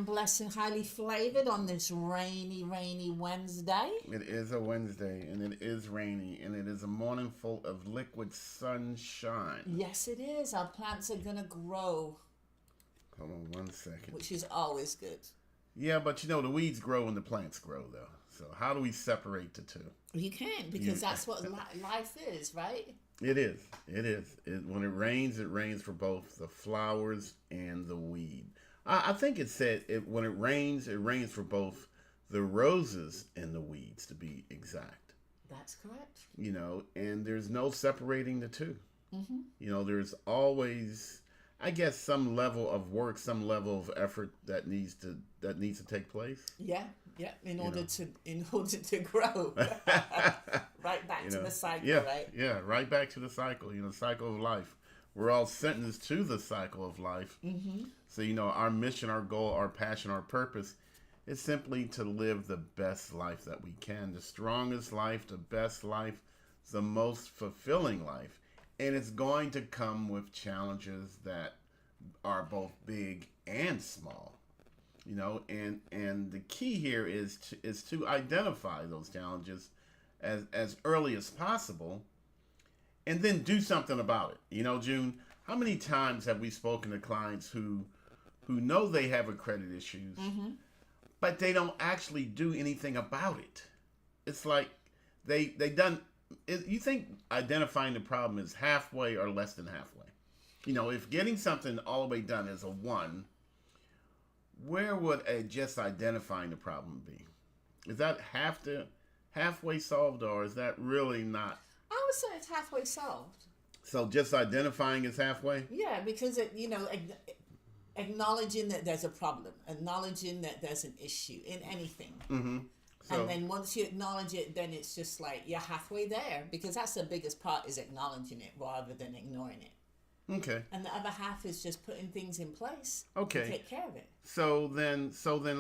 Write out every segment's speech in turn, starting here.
and blessed and highly flavored on this rainy Wednesday. It is a Wednesday, and it is rainy, and it is a morning full of liquid sunshine. Yes, it is. Our plants are going to grow, Hold on one second. which is always good. Yeah, but you know, the weeds grow and the plants grow, though. So how do we separate the two? You can, because that's what life is, right? It is. It is. When it rains for both the flowers and the weed. I think it said when it rains for both the roses and the weeds, to be exact. That's correct. You know, and there's no separating the two. Mm-hmm. You know, there's always, I guess, some level of work, some level of effort that needs to take place. Yeah. In order to grow, right back to the cycle, right? Yeah, right back to the cycle. You know, cycle of life. We're all sentenced to the cycle of life. Mm-hmm. So, you know, our mission, our goal, our passion, our purpose is simply to live the best life that we can, the strongest life, the best life, the most fulfilling life. And it's going to come with challenges that are both big and small. You know, and the key here is to identify those challenges as early as possible, and then do something about it. You know, June, how many times have we spoken to clients who know they have a credit issues, mm-hmm. but they don't actually do anything about it? It's like they done. You think identifying the problem is halfway or less than halfway? You know, if getting something all the way done is a 1. Where would just identifying the problem be? Is that halfway solved, or is that really not? I would say it's halfway solved. So just identifying is halfway? Yeah, because acknowledging that there's a problem, acknowledging that there's an issue in anything. Mm-hmm. And then once you acknowledge it, then it's just like you're halfway there, because that's the biggest part, is acknowledging it rather than ignoring it. Okay. And the other half is just putting things in place to take care of it. So then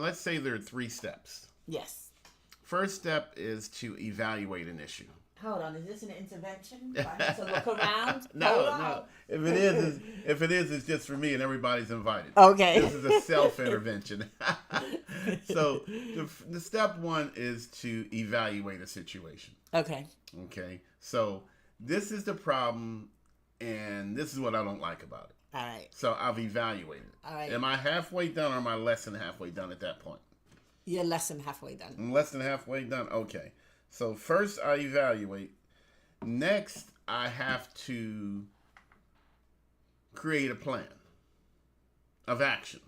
let's say there are 3 steps. Yes. First step is to evaluate an issue. Hold on, is this an intervention? Do I have to look around? No. If it is, it's just for me, and everybody's invited. Okay. This is a self-intervention. So the step 1 is to evaluate a situation. Okay. Okay. So this is the problem, and this is what I don't like about it. All right. So I've evaluated it. All right. Am I halfway done, or am I less than halfway done at that point? You're less than halfway done. I'm less than halfway done. Okay. So first I evaluate. Next, I have to create a plan of action.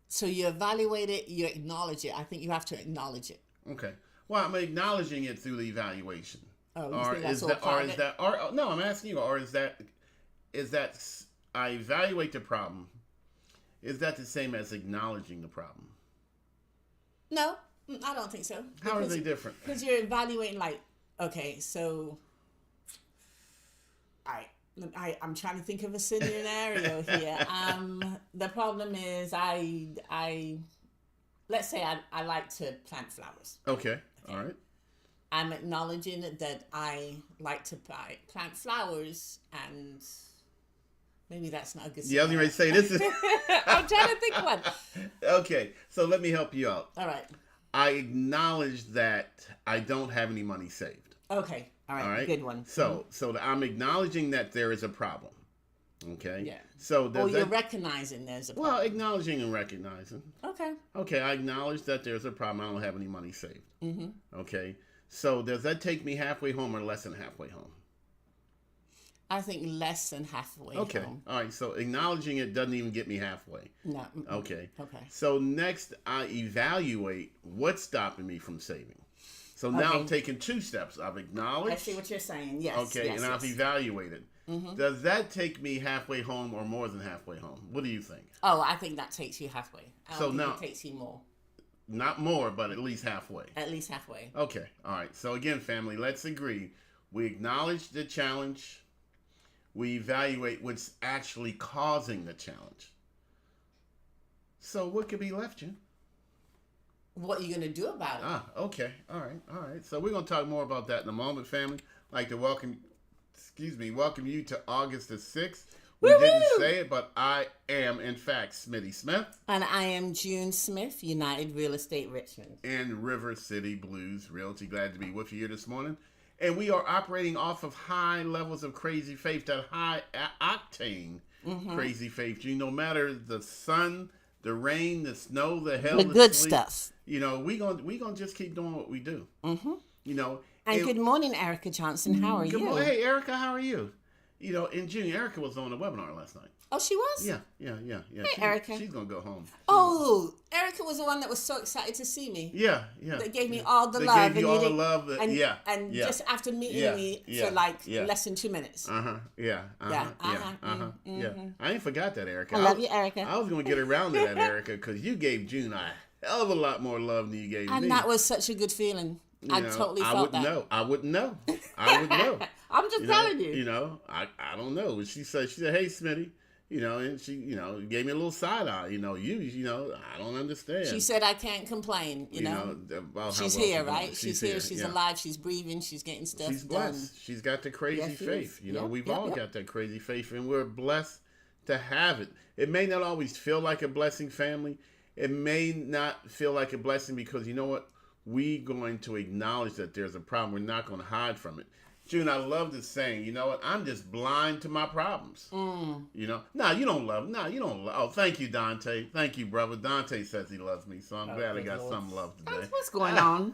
So you evaluate it, you acknowledge it. I think you have to acknowledge it. Okay. Well, I'm acknowledging it through the evaluation. Oh, you think that's all part of it? No, I'm asking you, or is that I evaluate the problem, is that the same as acknowledging the problem? No, I don't think so. How are they different? Because you're evaluating, like, okay, so I'm trying to think of a scenario here. The problem is let's say I like to plant flowers. Okay. All right. I'm acknowledging that I like to plant flowers, and maybe that's not a good scenario. Yeah, I was going to say this is... I'm trying to think one. Okay, so let me help you out. All right. I acknowledge that I don't have any money saved. Okay. All right. Good one. So I'm acknowledging that there is a problem. Okay. Yeah. So you're recognizing there's a problem. Well, acknowledging and recognizing. Okay. Okay, I acknowledge that there's a problem. I don't have any money saved. Mm-hmm. Okay. So does that take me halfway home or less than halfway home? I think less than halfway home. Okay. All right. So acknowledging it doesn't even get me halfway. No. Okay. Okay. So next, I evaluate what's stopping me from saving. So now I'm taking 2 steps. I've acknowledged. I see what you're saying. Yes. Okay. Yes, and I've evaluated. Mm-hmm. Does that take me halfway home or more than halfway home? What do you think? Oh, I think that takes you halfway. I don't think it takes you more. Not more, but at least halfway. At least halfway. Okay. All right. So again, family, let's agree. We acknowledge the challenge. We evaluate what's actually causing the challenge. So what could be left, Jim? What are you going to do about it? Okay. All right. So we're going to talk more about that in a moment, family. I'd like to welcome you to August the 6th. We Woo-hoo! didn't say it, but I am, in fact, Smitty Smith. And I am June Smith, United Real Estate Richmond. In River City Blues Realty. Glad to be with you here this morning. And we are operating off of high levels of crazy faith, that high octane crazy faith. No matter the sun, the rain, the snow, the hell, The good sleet, stuff. we gonna just keep doing what we do. And good morning, Erica Johnson. How are you? Hey, Erica, how are you? In June, Erica was on the webinar last night. Oh, she was? Yeah. Hey, Erica. She's going to go home. Oh, Erica was the one that was so excited to see me. Yeah. That gave me all the They love. gave you all the love. And just after meeting me for less than 2 minutes. Yeah. I ain't forgot that, Erica. I love you, Erica. I was going to get around to that, Erica, because you gave June a hell of a lot more love than you gave me. And that was such a good feeling. I totally felt that. I wouldn't know. I'm just telling you. I don't know. She said, hey, Smitty, and she, gave me a little side eye. I don't understand. She said, I can't complain, about she's how well here, right? She's here. She's alive. She's breathing. She's getting stuff She's done. blessed. She's got the crazy faith. We've all got that crazy faith, and we're blessed to have it. It may not always feel like a blessing, family. It may not feel like a blessing because you know what? We're going to acknowledge that there's a problem. We're not going to hide from it. June, I love this saying, you know what? I'm just blind to my problems. No, you don't love. No, you don't love. Oh, thank you, Dante. Thank you, brother. Dante says he loves me, so I'm glad I got some love today. What's going on?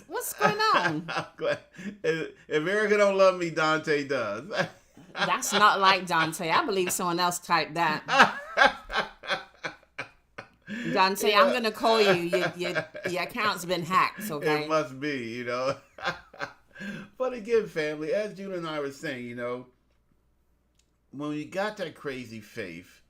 What's going on? I'm glad. If Erica don't love me, Dante does. That's not like Dante. I believe someone else typed that. Dante, I'm going to call you. Your account's been hacked, okay? It must be, But again, family, as June and I were saying, when we got that crazy faith,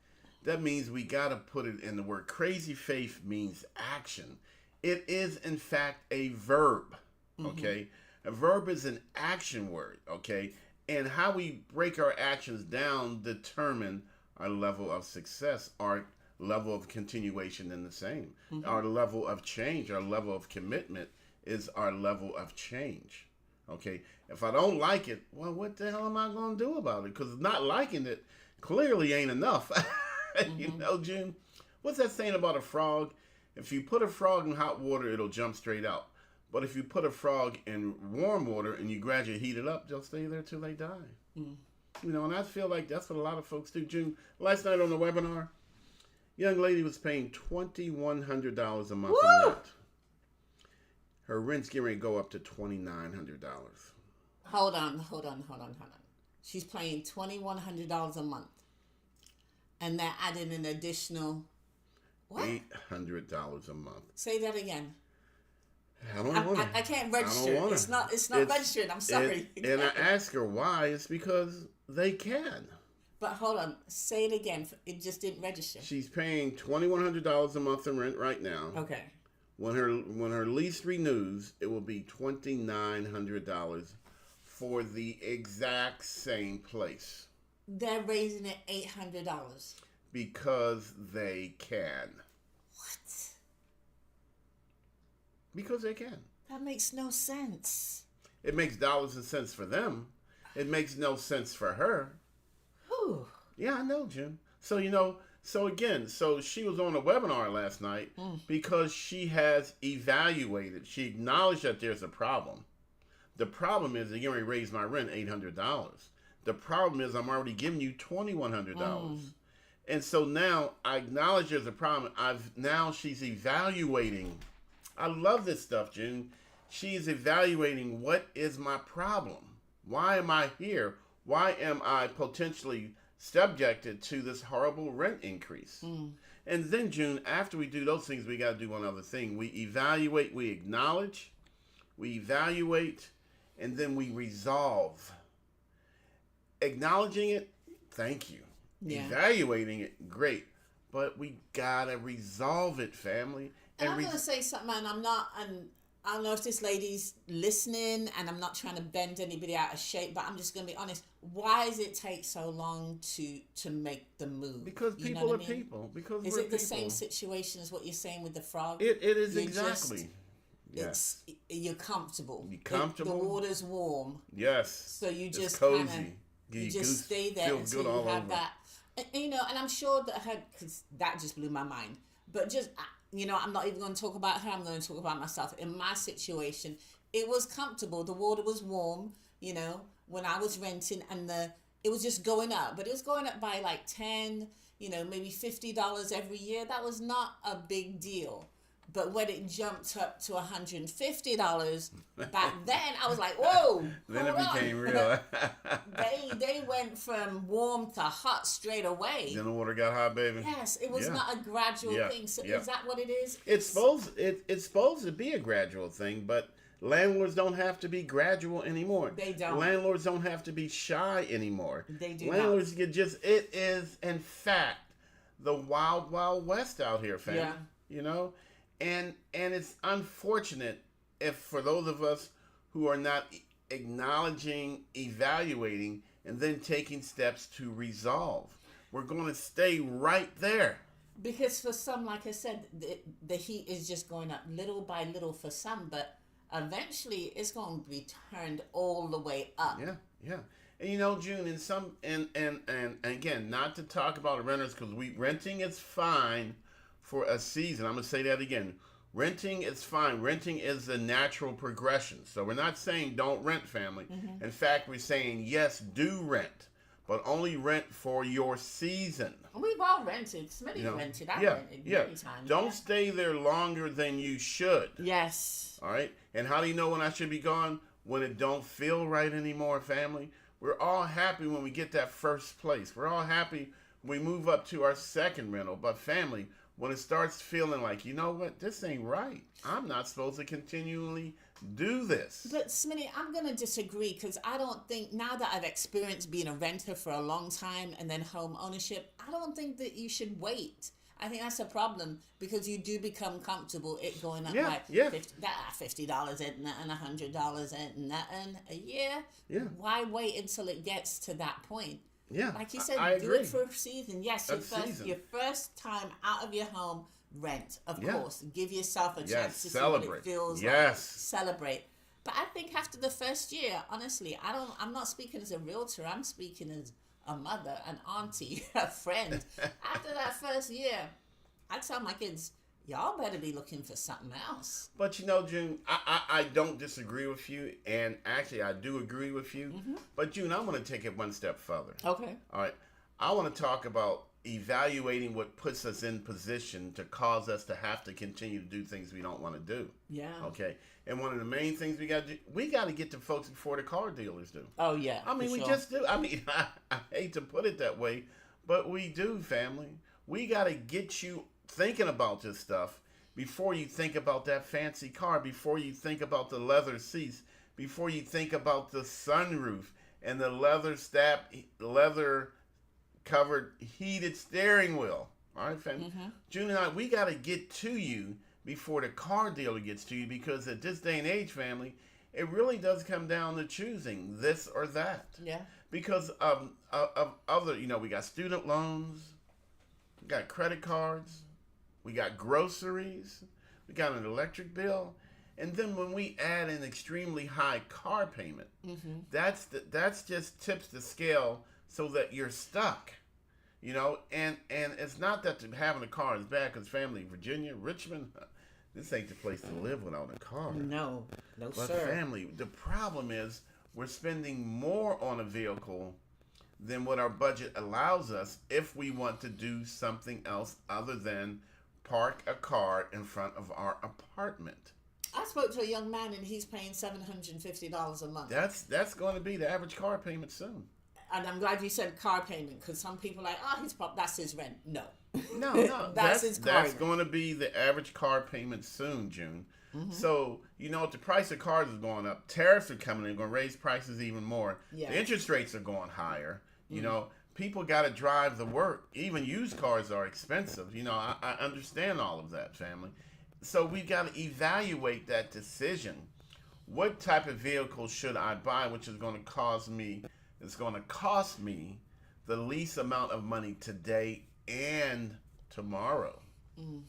that means we got to put it in the word. Crazy faith means action. It is, in fact, a verb, okay? A verb is an action word, okay? And how we break our actions down determine our level of success, our level of continuation in the same. Our level of change, our level of commitment is our level of change. Okay, if I don't like it, well, what the hell am I going to do about it? Because not liking it clearly ain't enough. June, what's that saying about a frog? If you put a frog in hot water, it'll jump straight out. But if you put a frog in warm water and you gradually heat it up, they'll stay there till they die. And I feel like that's what a lot of folks do. June, last night on the webinar, young lady was paying $2,100 a month in rent. Her rent's getting ready to go up to $2,900. Hold on. She's paying $2,100 a month. And they're adding an additional, what? $800 a month. Say that again. I can't register. It's not registering. I'm sorry. And I asked her why. It's because they can. But hold on. Say it again. It just didn't register. She's paying $2,100 a month in rent right now. Okay. When her lease renews, it will be $2,900 for the exact same place. They're raising it $800. Because they can. What? Because they can. That makes no sense. It makes dollars and cents for them. It makes no sense for her. Whew. Yeah, I know, Jim. So, so she was on a webinar last night because she has evaluated. She acknowledged that there's a problem. The problem is they're going to raise my rent $800. The problem is I'm already giving you $2,100. And so now I acknowledge there's a problem. She's evaluating. I love this stuff, June. She's evaluating, what is my problem? Why am I here? Why am I potentially subjected to this horrible rent increase? And then, June, after we do those things, we got to do one other thing. We evaluate, we acknowledge, we evaluate, and then we resolve. Acknowledging it, thank you. Yeah. Evaluating it, great. But we got to resolve it, family. And I'm going to say something, and I don't know if this lady's listening, and I'm not trying to bend anybody out of shape, but I'm just going to be honest. Why does it take so long to make the move? Because people are people. Because is we're it the people. same situation as what you're saying with the frog? It is exactly. You're comfortable. You're comfortable. The water's warm. Yes. So you just cozy. You just stay there until you have that. And I'm sure that because that just blew my mind. But just, I'm not even going to talk about her. I'm going to talk about myself. In my situation, it was comfortable. The water was warm, when I was renting, and it was just going up. But it was going up by like 10, maybe $50 every year. That was not a big deal. But when it jumped up to $150 back then, I was like, whoa. Then it became real. They went from warm to hot straight away. Then the water got hot, baby. Yes, it was not a gradual thing. So is that what it is? It's supposed to be a gradual thing, but landlords don't have to be gradual anymore. They don't. Landlords don't have to be shy anymore. They do Landlords get it is, in fact, the wild, wild west out here, fam. Yeah. And it's unfortunate if for those of us who are not acknowledging, evaluating, and then taking steps to resolve. We're going to stay right there. Because for some, like I said, the heat is just going up little by little for some, but eventually it's going to be turned all the way up. Yeah. And June, in some and again, not to talk about renters, because renting is fine for a season. I'm going to say that again. Renting is fine. Renting is the natural progression. So we're not saying don't rent, family. Mm-hmm. In fact, we're saying yes, do rent, but only rent for your season. We've all rented. Smitty rented. I rented many times. Don't stay there longer than you should. Yes. All right? And how do you know when I should be gone? When it don't feel right anymore, family. We're all happy when we get that first place. We're all happy when we move up to our second rental. But family, when it starts feeling like, you know what, this ain't right. I'm not supposed to continually do this. But Smitty, I'm going to disagree, because I don't think, now that I've experienced being a renter for a long time and then home ownership, I don't think that you should wait. I think that's a problem, because you do become comfortable it going up like $50 ain't nothing, $100 ain't nothing a year. Yeah. Why wait until it gets to that point? Yeah, like you said, do it for a season. Yes, your first time out of your home, rent, of course. Give yourself a chance to see what it feels like. Celebrate. But I think after the first year, honestly, I'm not speaking as a realtor. I'm speaking as a mother, an auntie, a friend. After that first year, I tell my kids, y'all better be looking for something else. But June, I don't disagree with you, and actually I do agree with you. Mm-hmm. But June, I'm going to take it one step further. Okay. All right. I want to talk about evaluating what puts us in position to cause us to have to continue to do things we don't want to do. Yeah. Okay. And one of the main things we got to get to folks before the car dealers do. Oh, yeah. I mean, we just do. I mean, I hate to put it that way, but we do, family. We got to get you thinking about this stuff before you think about that fancy car, before you think about the leather seats, before you think about the sunroof and the leather covered heated steering wheel. All right, family. Mm-hmm. June and I, we got to get to you before the car dealer gets to you, because at this day and age, family, it really does come down to choosing this or that. Yeah. Because of other, we got student loans, we got credit cards, we got groceries, we got an electric bill, and then when we add an extremely high car payment, mm-hmm. that's just tips the scale so that you're stuck, and it's not that having a car is bad, because family, Virginia, Richmond, this ain't the place to live without a car. No, but sir. Family, the problem is we're spending more on a vehicle than what our budget allows us if we want to do something else other than park a car in front of our apartment. I spoke to a young man, and he's paying $750 a month. That's going to be the average car payment soon. And I'm glad you said car payment, because some people are like, that's his rent. No. No. That's his car. That's going to be the average car payment soon, June. Mm-hmm. So, if the price of cars is going up, tariffs are coming in, going to raise prices even more. Yeah. The interest rates are going higher. Mm-hmm. People got to drive to work. Even used cars are expensive. I understand all of that, family. So we got to evaluate that decision. What type of vehicle should I buy, which is going to cost me the least amount of money today and tomorrow. Mm.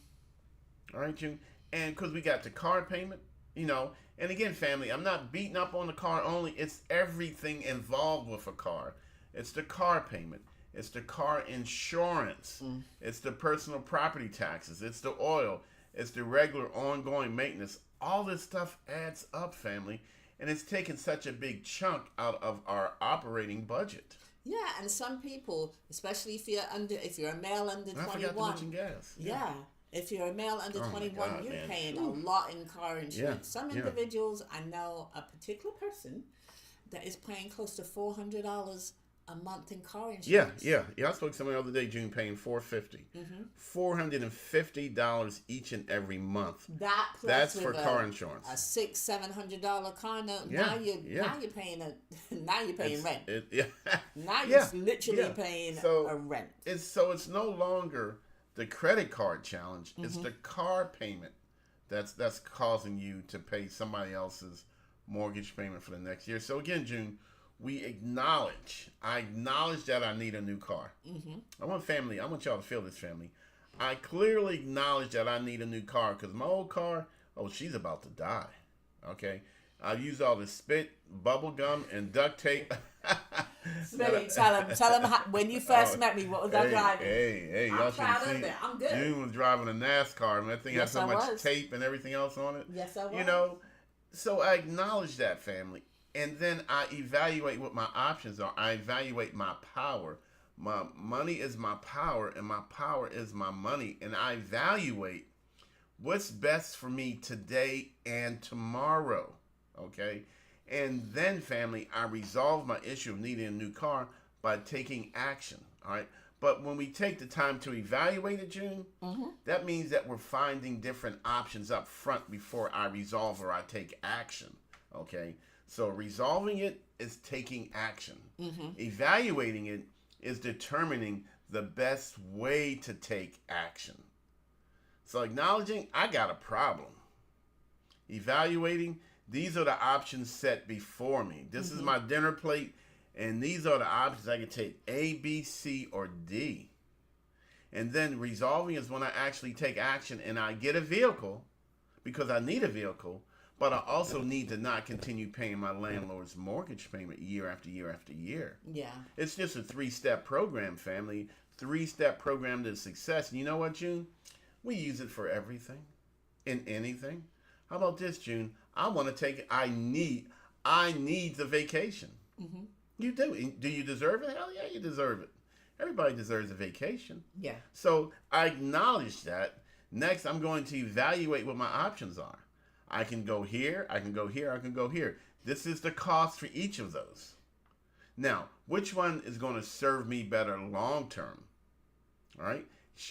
All right, June? And because we got the car payment, and again, family, I'm not beating up on the car only. It's everything involved with a car. It's the car payment. It's the car insurance. It's the personal property taxes. It's the oil. It's the regular ongoing maintenance. All this stuff adds up, family, and it's taken such a big chunk out of our operating budget. Yeah, and some people, especially if you're a male under 21. I forgot to mention gas. Yeah. If you're a male under 21, God, you're man. paying a lot in car insurance. Some yeah. individuals, I know a particular person that is paying close to $400 a month in car insurance. Yeah. I spoke to someone the other day, June, paying $450. $450 each and every month. That's for car insurance. A $600-$700 car note. Yeah, Now you're paying rent. Now Yeah, you're literally paying a rent. It's no longer the credit card challenge. It's the car payment that's causing you to pay somebody else's mortgage payment for the next year. So again, June, I acknowledge that I need a new car. I want y'all to feel this, family. I clearly acknowledge that I need a new car because my old car, she's about to die. Okay? I use all the spit, bubble gum, and duct tape. Smitty, tell him how, when you first met me, what was I driving? Hey, y'all should have seen it. I'm good. June was driving a NASCAR, and that thing had so much tape and everything else on it. Yes, I was. So I acknowledge that, family. And then I evaluate what my options are. I evaluate my power. My money is my power, and my power is my money. And I evaluate what's best for me today and tomorrow. Okay? And then, family, I resolve my issue of needing a new car by taking action. All right? But when we take the time to evaluate it, June, that means that we're finding different options up front before I resolve or I take action. Okay? So resolving it is taking action. Evaluating it is determining the best way to take action. So acknowledging, I got a problem. Evaluating, these are the options set before me. This is my dinner plate, and these are the options I can take, A, B, C, or D. And then resolving is when I actually take action and I get a vehicle because I need a vehicle. But I also need to not continue paying my landlord's mortgage payment year after year after year. Yeah. It's just a 3-step program, family. 3-step program to success. And you know what, June? We use it for everything and anything. How about this, June? I need the vacation. You do. Do you deserve it? Hell yeah, you deserve it. Everybody deserves a vacation. Yeah. So I acknowledge that. Next, I'm going to evaluate what my options are. I can go here, I can go here, I can go here. This is the cost for each of those. Now, which one is going to serve me better long term? All right?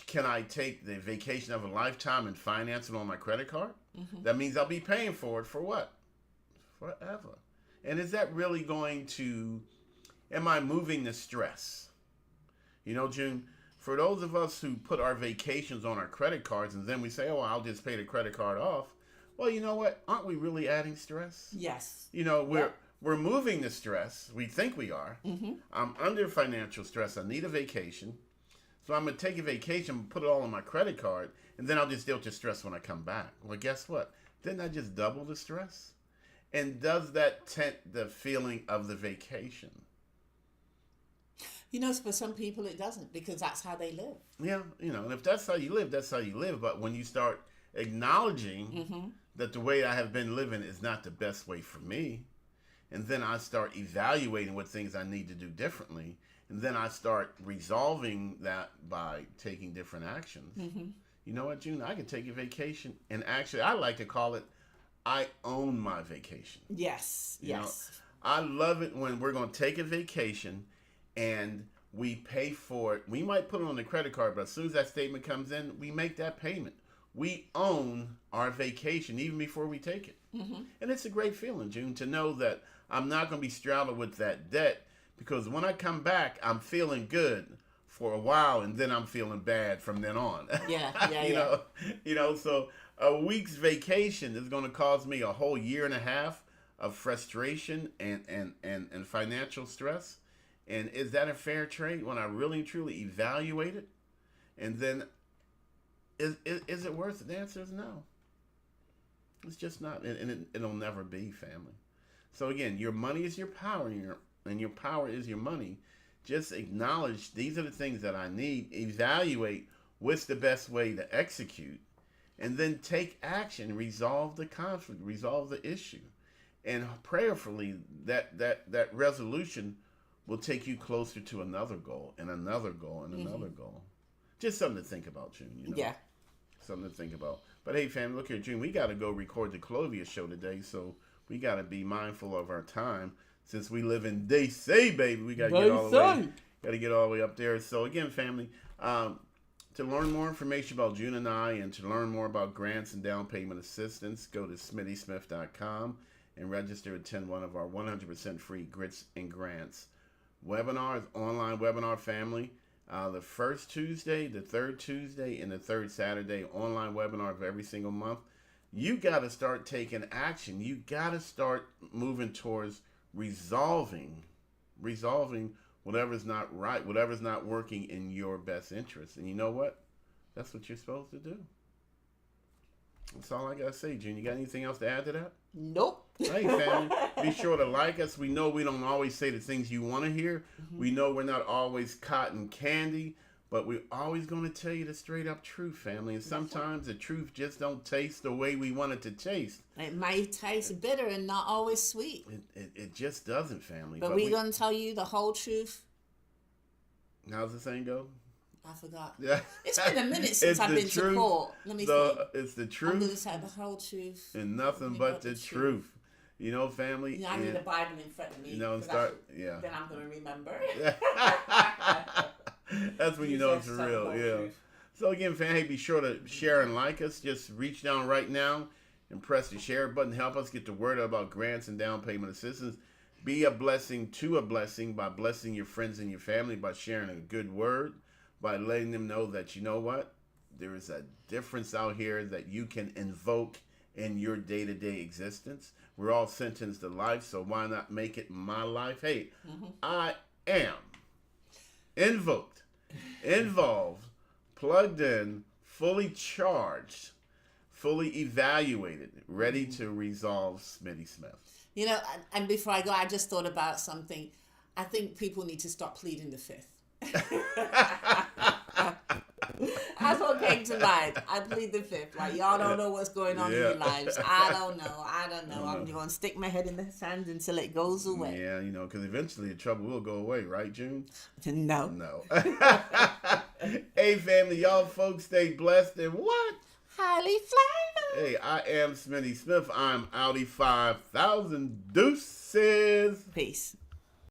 Can I take the vacation of a lifetime and finance it on my credit card? That means I'll be paying for it for what? Forever. And is that really am I moving the stress? June, for those of us who put our vacations on our credit cards and then we say, I'll just pay the credit card off. Well, you know what? Aren't we really adding stress? Yes. We're moving the stress. We think we are. I'm under financial stress. I need a vacation. So I'm going to take a vacation, put it all on my credit card, and then I'll just deal with the stress when I come back. Well, guess what? Didn't I just double the stress? And does that tent the feeling of the vacation? For some people it doesn't because that's how they live. Yeah, and if that's how you live, that's how you live. But when you start acknowledging that the way I have been living is not the best way for me, and then I start evaluating what things I need to do differently, and then I start resolving that by taking different actions. You know what, June? I can take a vacation, and actually, I like to call it, I own my vacation. Yes. I love it when we're going to take a vacation, and we pay for it. We might put it on the credit card, but as soon as that statement comes in, we make that payment. We own our vacation even before we take it. And it's a great feeling, June, to know that I'm not going to be straddled with that debt because when I come back, I'm feeling good for a while and then I'm feeling bad from then on. So a week's vacation is going to cause me a whole year and a half of frustration and financial stress. And is that a fair trade when I really truly evaluate it? And then is it worth it? The answer is no. It's just not. And it'll never be, family. So again, your money is your power, and your power is your money. just acknowledge these are the things that I need, evaluate what's the best way to execute, and then take action, resolve the conflict, resolve the issue. And prayerfully, that resolution will take you closer to another goal and another goal and another goal. Just something to think about, June. You know? Yeah. Something to think about. But hey, fam, look here, June. We got to go record the Clovia show today, so we got to be mindful of our time. Since we live in DC, baby, we got to get all the way. Got to get all the way up there. So again, family, to learn more information about June and I, and to learn more about grants and down payment assistance, go to SmittySmith.com and register to attend one of our 100% free Grits and Grants webinars, online webinar, family. The first Tuesday, the third Tuesday, and the third Saturday, online webinar of every single month. You got to start taking action. You got to start moving towards resolving whatever's not right, whatever's not working in your best interest. And you know what? That's what you're supposed to do. That's all I got to say, June. You got anything else to add to that? Nope. Hey, family, be sure to like us. We know we don't always say the things you want to hear. We know we're not always cotton candy, but we're always going to tell you the straight up truth, family. And sometimes the truth just don't taste the way we want it to taste. It might taste bitter and not always sweet. It just doesn't, family. But we're going to tell you the whole truth. How's the saying go? I forgot. Yeah. It's been a minute since I've been to court. Let me see. It's the truth. I'm going to say the whole truth. And nothing but the truth. You know, family. You know, I need the Bible in front of me. You know, and then I'm going to remember. That's when you know it's real. Yeah. Truth. So again, fam, hey, be sure to share and like us. Just reach down right now and press the share button. Help us get the word out about grants and down payment assistance. Be a blessing to a blessing by blessing your friends and your family, by sharing a good word, by letting them know that, you know what, there is a difference out here that you can invoke in your day-to-day existence. We're all sentenced to life, so why not make it my life? Hey, I am invoked, involved, plugged in, fully charged, fully evaluated, ready to resolve Smitty Smith. You know, and before I go, I just thought about something. I think people need to stop pleading the fifth. That's what came to mind. I plead the fifth. Like, y'all don't know what's going on in your lives. I don't know. I'm going to stick my head in the sand until it goes away. Yeah, you know, because eventually the trouble will go away, right, June? No. Hey, family, y'all folks stay blessed and what? Highly flavored. Hey, I am Smitty Smith. I'm Audi 5000. Deuces. Peace.